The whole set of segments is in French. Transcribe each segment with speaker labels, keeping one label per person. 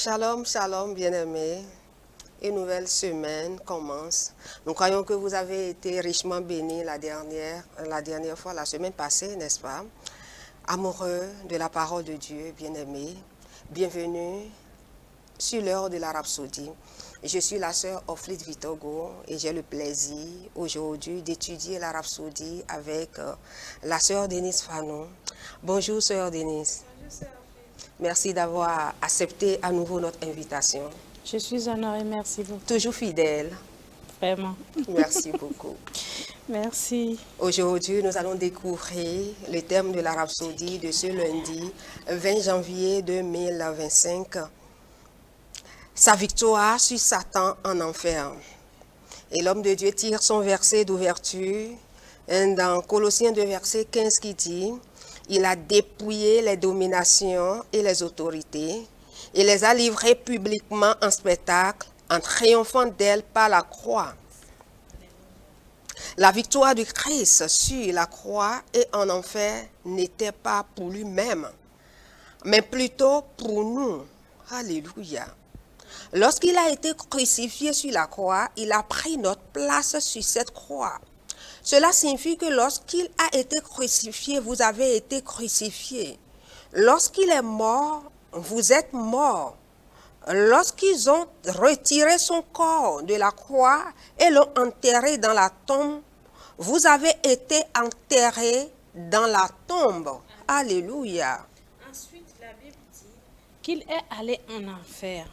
Speaker 1: Shalom, shalom, bien-aimés. Une nouvelle semaine commence. Nous croyons que vous avez été richement bénis la dernière fois, la semaine passée, n'est-ce pas? Amoureux de la parole de Dieu, bien-aimés, bienvenue sur l'heure de la Rhapsodie. Je suis la sœur Oflit Vitogo et j'ai le plaisir aujourd'hui d'étudier la Rhapsodie avec la sœur Denise Fanon. Bonjour sœur Denise.
Speaker 2: Bonjour sœur.
Speaker 1: Merci d'avoir accepté à nouveau notre invitation.
Speaker 2: Je suis honorée, merci beaucoup.
Speaker 1: Toujours fidèle.
Speaker 2: Vraiment.
Speaker 1: Merci beaucoup.
Speaker 2: Merci.
Speaker 1: Aujourd'hui, nous allons découvrir le thème de la Rhapsodie de ce lundi 20 janvier 2025. Sa victoire sur Satan en enfer. Et l'homme de Dieu tire son verset d'ouverture dans Colossiens 2, verset 15 qui dit « Il a dépouillé les dominations et les autorités et les a livrées publiquement en spectacle en triomphant d'elles par la croix. » La victoire du Christ sur la croix et en enfer n'était pas pour lui-même, mais plutôt pour nous. Alléluia. Lorsqu'il a été crucifié sur la croix, il a pris notre place sur cette croix. Cela signifie que lorsqu'il a été crucifié, vous avez été crucifié. Lorsqu'il est mort, vous êtes mort. Lorsqu'ils ont retiré son corps de la croix et l'ont enterré dans la tombe, vous avez été enterré dans la tombe. Alléluia.
Speaker 2: Ensuite, la Bible dit qu'il est allé en enfer.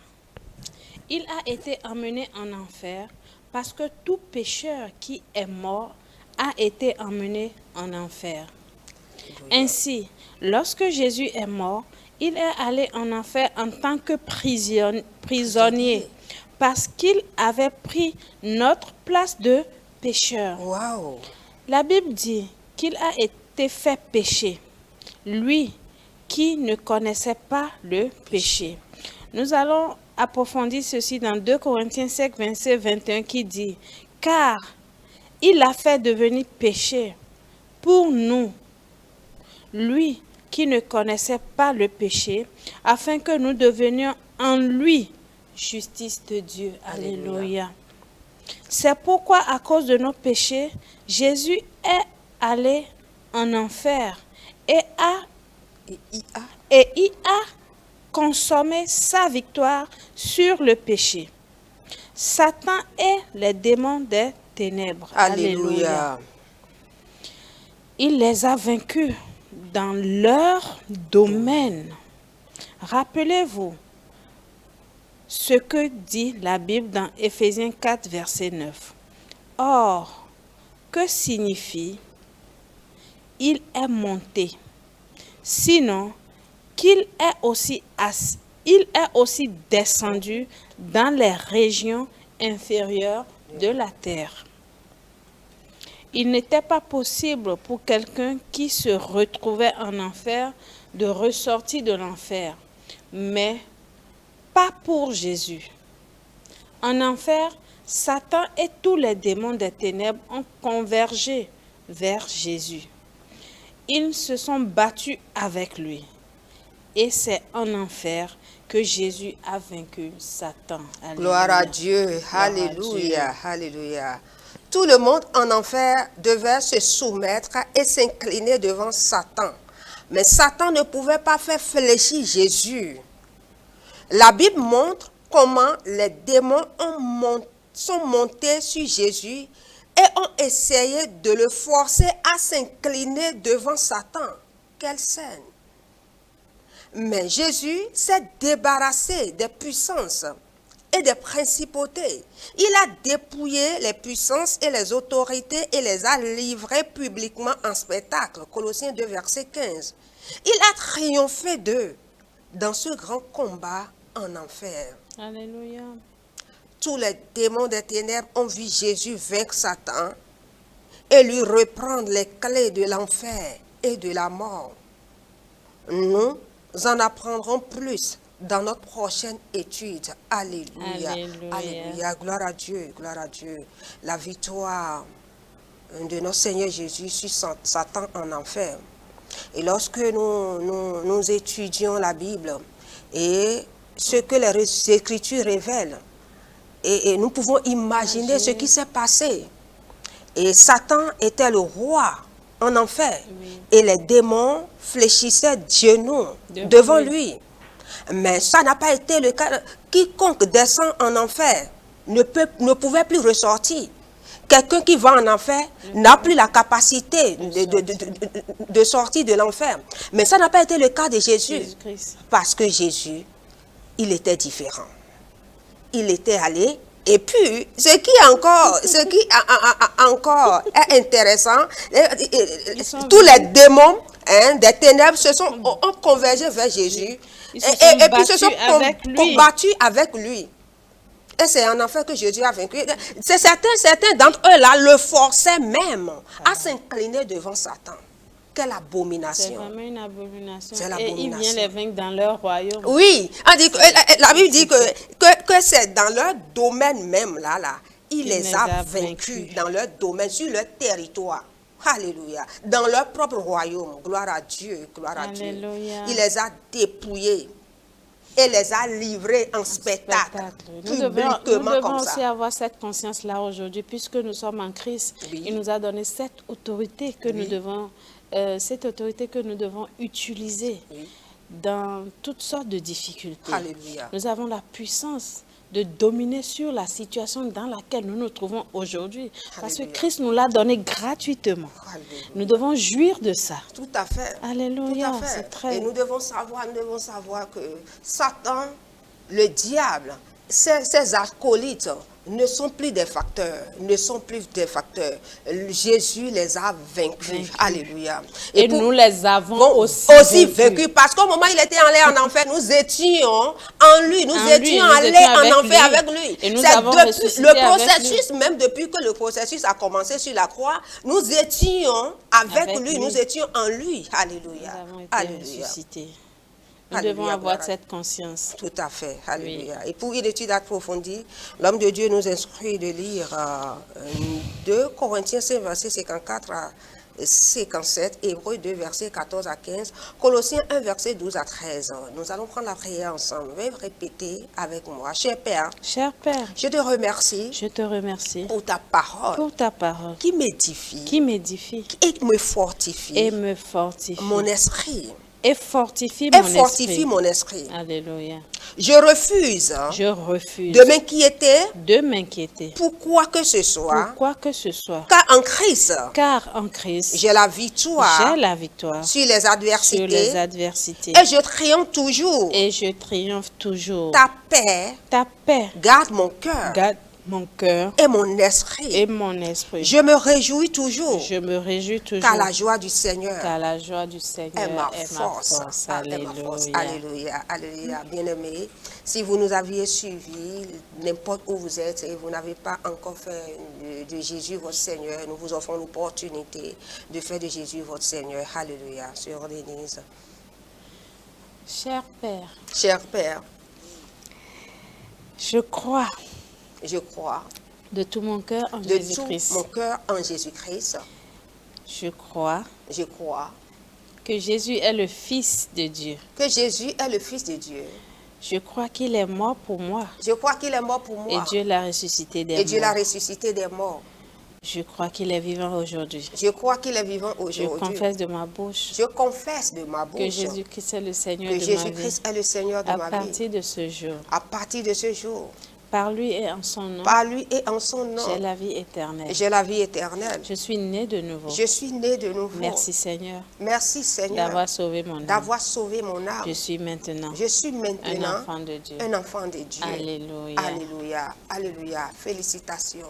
Speaker 2: Il a été emmené en enfer parce que tout pécheur qui est mort a été emmené en enfer. Ainsi, lorsque Jésus est mort, il est allé en enfer en tant que prisonnier parce qu'il avait pris notre place de pécheur.
Speaker 1: Wow.
Speaker 2: La Bible dit qu'il a été fait péché, lui qui ne connaissait pas le péché. Nous allons approfondir ceci dans 2 Corinthiens 5, verset 21 qui dit « Car il a fait devenir péché pour nous, lui qui ne connaissait pas le péché, afin que nous devenions en lui justice de Dieu. » Alléluia. C'est pourquoi, à cause de nos péchés, Jésus est allé en enfer et y a consommé sa victoire sur le péché. Satan et les démons des ténèbres.
Speaker 1: Alléluia.
Speaker 2: Il les a vaincus dans leur domaine. Rappelez-vous ce que dit la Bible dans Éphésiens 4, verset 9. Or, que signifie « il est monté » sinon qu'il est aussi descendu dans les régions inférieures de la terre. Il n'était pas possible pour quelqu'un qui se retrouvait en enfer de ressortir de l'enfer, mais pas pour Jésus. En enfer, Satan et tous les démons des ténèbres ont convergé vers Jésus. Ils se sont battus avec lui. Et c'est en enfer que Jésus a vaincu Satan. Alléluia.
Speaker 1: Gloire à Dieu. Alléluia. Alléluia. Tout le monde en enfer devait se soumettre et s'incliner devant Satan. Mais Satan ne pouvait pas faire fléchir Jésus. La Bible montre comment les démons sont montés sur Jésus et ont essayé de le forcer à s'incliner devant Satan. Quelle scène! Mais Jésus s'est débarrassé des puissances et des principautés. Il a dépouillé les puissances et les autorités et les a livrées publiquement en spectacle. Colossiens 2, verset 15. Il a triomphé d'eux dans ce grand combat en enfer.
Speaker 2: Alléluia.
Speaker 1: Tous les démons des ténèbres ont vu Jésus vaincre Satan et lui reprendre les clés de l'enfer et de la mort. Nous en apprendrons plus dans notre prochaine étude. Alléluia.
Speaker 2: Alléluia.
Speaker 1: Alléluia. Gloire à Dieu. Gloire à Dieu. La victoire de notre Seigneur Jésus sur Satan en enfer. Et lorsque nous étudions la Bible et ce que les Écritures révèlent. Et nous pouvons imaginer ce qui s'est passé. Et Satan était le roi en enfer.
Speaker 2: Oui.
Speaker 1: Et les démons fléchissaient genoux devant lui. Mais ça n'a pas été le cas. Quiconque descend en enfer ne pouvait plus ressortir. Quelqu'un qui va en enfer n'a plus la capacité de sortir de l'enfer. Mais ça n'a pas été le cas de Jésus. Parce que Jésus, il était différent. Il était allé. Et puis, ce qui encore est intéressant, tous les démons des ténèbres ont convergé vers Jésus. Et puis se sont combattus avec lui. Et c'est en enfer que Jésus a vaincu. Certains d'entre eux-là le forçaient même à s'incliner devant Satan. Quelle abomination.
Speaker 2: C'est vraiment une abomination.
Speaker 1: Et
Speaker 2: il vient les vaincre dans leur royaume.
Speaker 1: Oui, la Bible dit que c'est dans leur domaine même, là. Il les a vaincus dans leur domaine, sur leur territoire. Alléluia. Dans leur propre royaume. Gloire à Dieu, gloire à Dieu. Il les a dépouillés et les a livrés en spectacle.
Speaker 2: Nous devons aussi avoir cette conscience-là aujourd'hui, puisque nous sommes en Christ. Oui. Il nous a donné cette autorité que nous devons... utiliser dans toutes sortes de difficultés.
Speaker 1: Alléluia.
Speaker 2: Nous avons la puissance de dominer sur la situation dans laquelle nous nous trouvons aujourd'hui. Parce que Christ nous l'a donné gratuitement.
Speaker 1: Alléluia.
Speaker 2: Nous devons jouir de ça.
Speaker 1: Tout à fait.
Speaker 2: Alléluia.
Speaker 1: Tout à fait. Et nous devons savoir que Satan, le diable, ses acolytes ne sont plus des facteurs, Jésus les a vaincus. Alléluia.
Speaker 2: Et nous les avons aussi vaincus.
Speaker 1: Parce qu'au moment où il était allé en enfer, nous étions en lui. Nous étions allés en enfer avec lui.
Speaker 2: Et nous avons
Speaker 1: le processus, même depuis que le processus a commencé sur la croix, nous étions avec lui. Nous étions en lui. Alléluia.
Speaker 2: Nous avons été ressuscités. Nous devons avoir cette conscience.
Speaker 1: Tout à fait. Alléluia. Oui. Et pour une étude approfondie, l'homme de Dieu nous instruit de lire 2 Corinthiens 5, versets 54 à 57, Hébreux 2, versets 14 à 15, Colossiens 1, versets 12 à 13. Nous allons prendre la prière ensemble. Veuillez répéter avec moi. Cher Père, je te remercie pour ta parole, qui m'édifie et me fortifie mon esprit.
Speaker 2: Et fortifie
Speaker 1: mon esprit.
Speaker 2: Alléluia.
Speaker 1: Je refuse de m'inquiéter pour quoi que ce soit. Car en Christ, j'ai la victoire sur les adversités. Et je triomphe toujours. Ta paix garde mon cœur. Et mon esprit. Je me réjouis toujours. Car la joie du Seigneur est ma force. Alléluia. Alléluia. Bien-aimés, si vous nous aviez suivis, n'importe où vous êtes et vous n'avez pas encore fait de Jésus votre Seigneur, nous vous offrons l'opportunité de faire de Jésus votre Seigneur. Alléluia. Sœur Denise.
Speaker 2: Cher
Speaker 1: Père,
Speaker 2: je crois
Speaker 1: de tout mon cœur en Jésus-Christ.
Speaker 2: Je crois
Speaker 1: que Jésus est le Fils de Dieu.
Speaker 2: Je crois qu'il est mort pour moi.
Speaker 1: Et
Speaker 2: Dieu l'a ressuscité des morts. Je crois qu'il est vivant aujourd'hui. Je confesse de ma bouche. Que Jésus-Christ est le Seigneur de ma vie. À partir de ce jour. Par lui et en son nom. J'ai la vie éternelle. Je suis né de nouveau. Merci Seigneur. D'avoir sauvé mon âme. Je suis maintenant un enfant de Dieu.
Speaker 1: Alléluia. Alléluia. Félicitations.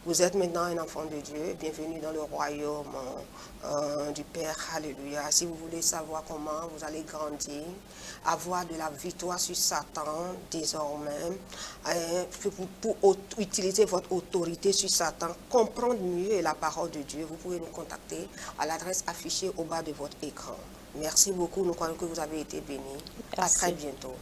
Speaker 1: Vous êtes maintenant un enfant de Dieu. Bienvenue dans le royaume du Père. Alléluia. Si vous voulez savoir comment vous allez grandir, avoir de la victoire sur Satan désormais, pour utiliser votre autorité sur Satan, comprendre mieux la parole de Dieu, vous pouvez nous contacter à l'adresse affichée au bas de votre écran. Merci beaucoup, nous croyons que vous avez été bénis. À très bientôt.